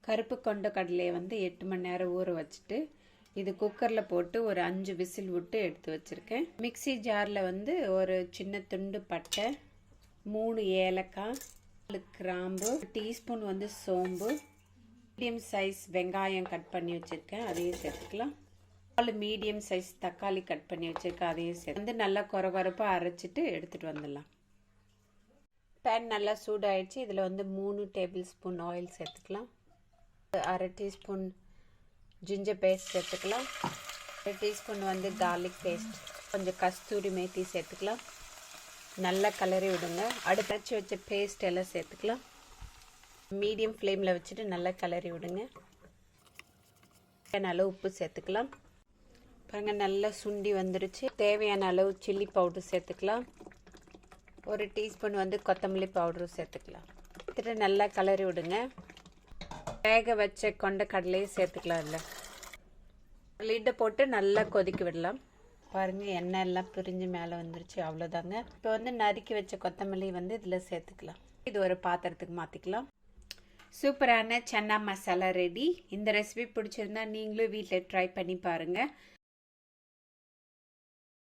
கருப்பு கொண்ட கடலையை வந்து 8 மணி நேரம் ஊற வச்சுட்டு இது குக்கரில் போட்டு ஒரு 5 விசில் விட்டு எடுத்து வச்சுருக்கேன். மிக்சி ஜாரில் வந்து ஒரு சின்ன துண்டு பட்டை, 3 ஏலக்காய், 4 கிராம்பு, டீஸ்பூன் வந்து சோம்பு, மீடியம் சைஸ் வெங்காயம் கட் பண்ணி வச்சுருக்கேன், அதையும் சேர்த்துக்கலாம். 4 மீடியம் சைஸ் தக்காளி கட் பண்ணி வச்சுருக்கேன், அதையும் சேர்த்து வந்து நல்லா கொரகொரப்பாக அரைச்சிட்டு எடுத்துகிட்டு வந்துடலாம். பேன் நல்லா சூடாயிடுச்சு. இதில் வந்து 3 டேபிள் ஸ்பூன் ஆயில் சேர்த்துக்கலாம். 1/2 டீஸ்பூன் ஜிஞ்சர் பேஸ்ட் சேர்த்துக்கலாம். 1 டீஸ்பூன் வந்து கார்லிக் பேஸ்ட், கொஞ்சம் கஸ்தூரி மேத்தி சேர்த்துக்கலாம். நல்லா கலரி விடுங்க. அடுத்து அரைச்சி வச்ச பேஸ்ட் எல்லாம் சேர்த்துக்கலாம். மீடியம் ஃப்ளேமில் வச்சுட்டு நல்லா கலரி விடுங்க. தேவையான அளவு உப்பு சேர்த்துக்கலாம். பாருங்க நல்லா சுண்டி வந்துருச்சு. தேவையான அளவு சில்லி பவுடர் சேர்த்துக்கலாம். 1 டீஸ்பூன் வந்து கொத்தமல்லி பவுடரும் சேர்த்துக்கலாம். சேர்த்துட்டு நல்லா கலரி விடுங்க. வேக வச்ச கொண்ட கடலையும் சேர்த்துக்கலாம். இல்லை லிட்டை போட்டு நல்லா கொதிக்க விடலாம். பாருங்கள் எண்ணெய் எல்லாம் பிரிஞ்சு மேலே வந்துருச்சு. அவ்வளோதாங்க. இப்போ வந்து நறுக்கி வச்ச கொத்தமல்லி வந்து இதில் சேர்த்துக்கலாம். இது ஒரு பாத்திரத்துக்கு மாற்றிக்கலாம். சூப்பரான சன்னா மசாலா ரெடி. இந்த ரெசிபி பிடிச்சிருந்தா நீங்களும் வீட்டில் ட்ரை பண்ணி பாருங்கள்.